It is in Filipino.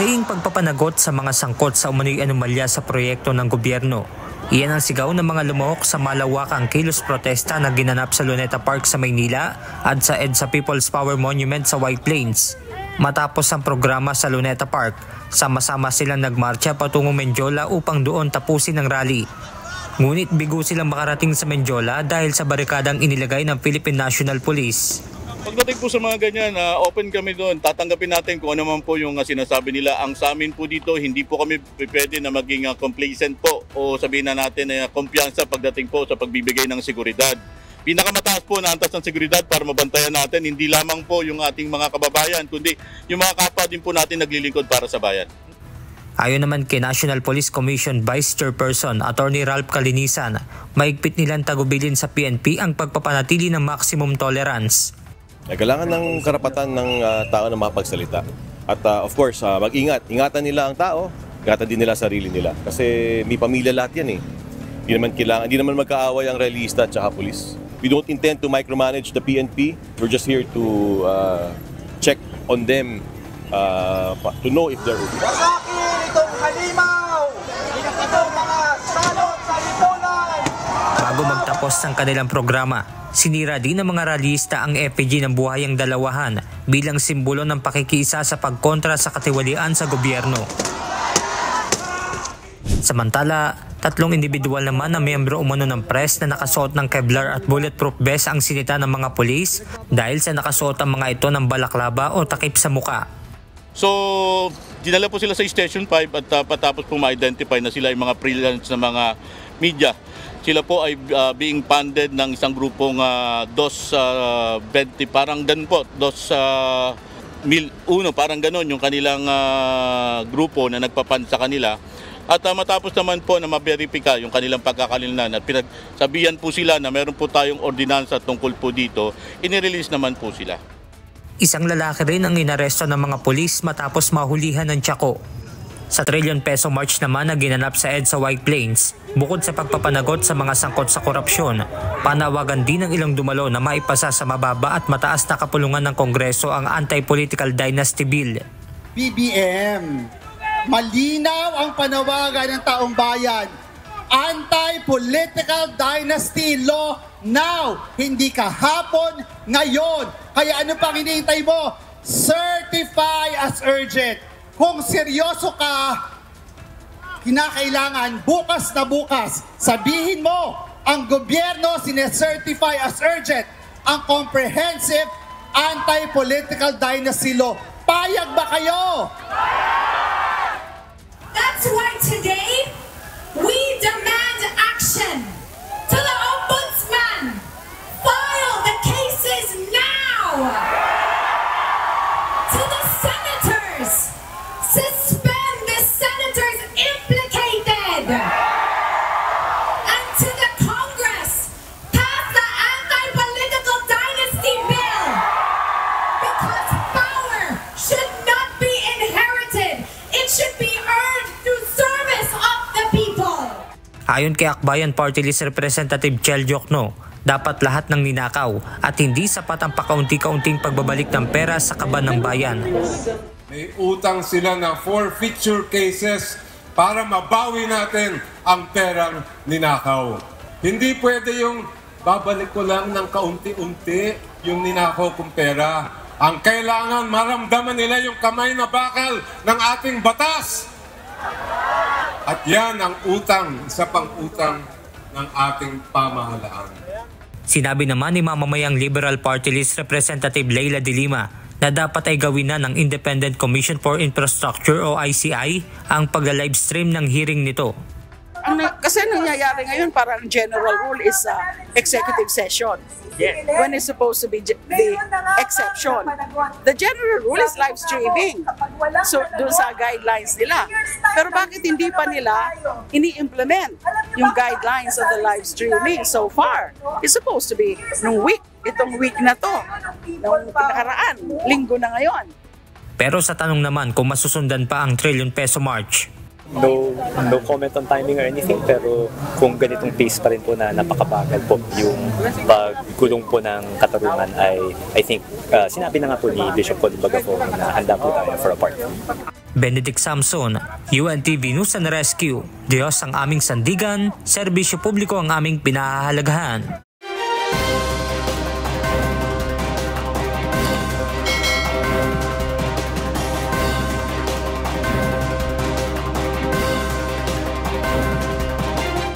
Mariing pagpapanagot sa mga sangkot sa umano'y anomalya sa proyekto ng gobyerno. Iyan ang sigaw ng mga lumahok sa malawakang kilos protesta na ginanap sa Luneta Park sa Maynila at sa EDSA People's Power Monument sa White Plains. Matapos ang programa sa Luneta Park, sama-sama silang nagmarcha patungong Menjola upang doon tapusin ang rally. Ngunit bigo silang makarating sa Menjola dahil sa barikadang inilagay ng Philippine National Police. Pagdating po sa mga ganyan, open kami doon. Tatanggapin natin kung ano man po yung sinasabi nila. Ang sa amin po dito, hindi po kami pwede na maging complacent po o sabihin na natin na kumpiyansa pagdating po sa pagbibigay ng seguridad. Pinakamataas po na antas ng seguridad para mabantayan natin, hindi lamang po yung ating mga kababayan, kundi yung mga kapwa din po natin naglilingkod para sa bayan. Ayon naman kay National Police Commission Vice Chairperson Attorney Ralph Calinisan, mahigpit nilang tagubilin sa PNP ang pagpapanatili ng maximum tolerance. Kailangan ng karapatan ng tao na makapagsalita. At of course, mag-ingat. Ingatan nila ang tao, ingatan din nila sarili nila. Kasi may pamilya lahat yan eh. Hindi naman magkaaway ang realista at saka pulis. We don't intend to micromanage the PNP. We're just here to check on them to know if they're okay. Wasakin itong halimaw! Itong mga salot sa lipunan! Bago magtapos ang kanilang programa, sinira din ng mga rallyista ang effigy ng Buhayang Dalawahan bilang simbolo ng pakikiisa sa pagkontra sa katiwalian sa gobyerno. Samantala, 3 individual naman na miyembro umano ng press na nakasuot ng Kevlar at bulletproof vest ang sinita ng mga pulis dahil sa nakasuot ang mga ito ng balaklava o takip sa muka. So, dinala po sila sa Station 5 at patapos po ma-identify na sila ay mga freelance na mga media. Sila po ay being funded ng isang grupong 220, parang ganun po, 2,001, parang ganun yung kanilang grupo na nagpapan sa kanila. At matapos naman po na ma-verify yung kanilang pagkakalinlan at pinagsabihan po sila na meron po tayong ordinansa tungkol po dito, inirelease naman po sila. Isang lalaki rin ang inaresto ng mga pulis matapos mahulihan ng tiyako. Sa trillion peso march naman na ginanap sa EDSA White Plains, bukod sa pagpapanagot sa mga sangkot sa korupsyon, panawagan din ng ilang dumalo na maipasa sa mababa at mataas na kapulungan ng Kongreso ang Anti-Political Dynasty Bill. BBM, malinaw ang panawagan ng taong bayan. Anti-Political Dynasty Law now, hindi kahapon, ngayon. Kaya ano pang hinihintay mo? Certify as urgent. Kung seryoso ka, kinakailangan bukas na bukas, sabihin mo, ang gobyerno sinecertify as urgent ang Comprehensive Anti-Political Dynasty Law. Payag ba kayo? That's why today, we demand action to the Ombudsman. File the cases now. To the senators, suspend the senators implicated. And to the Congress, pass the Anti-Political Dynasty Bill. Because power should not be inherited. It should be earned through service of the people. Ayon kay Akbayan Party List Representative Chel Jokno, dapat lahat ng ninakaw at hindi sapat ang pakaunti-kaunting pagbabalik ng pera sa kaban ng bayan. May utang sila na forfeiture cases para mabawi natin ang perang ninakaw. Hindi pwede yung babalik ko lang ng kaunti-unti yung ninakaw kong pera. Ang kailangan maramdaman nila yung kamay na bakal ng ating batas. At yan ang utang, isa pang utang ng ating pamahalaan. Sinabi naman ni mamamayang Liberal Party List Representative Leila de Lima na dapat ay gawin na ng Independent Commission for Infrastructure o ICI ang pagla-livestream ng hearing nito. Kasi nangyayari ngayon parang general rule is executive session. When it's supposed to be the exception. The general rule is live streaming. So doon sa guidelines nila. Pero bakit hindi pa nila ini-implement yung guidelines of the live streaming so far? It's supposed to be nung itong week na to, nung nakaraan, linggo na ngayon. Pero sa tanong naman kung masusundan pa ang trillion peso march, No comment on timing or anything, pero kung ganitong pace pa rin po na napakabagal po yung paggulong po ng katarungan ay I think sinabi na nga po ni Bishop Colin Bagafo na handa po tayo for a part. Benedict Samson, UNTV News and Rescue. Diyos ang aming sandigan, serbisyo publiko ang aming pinahahalagahan.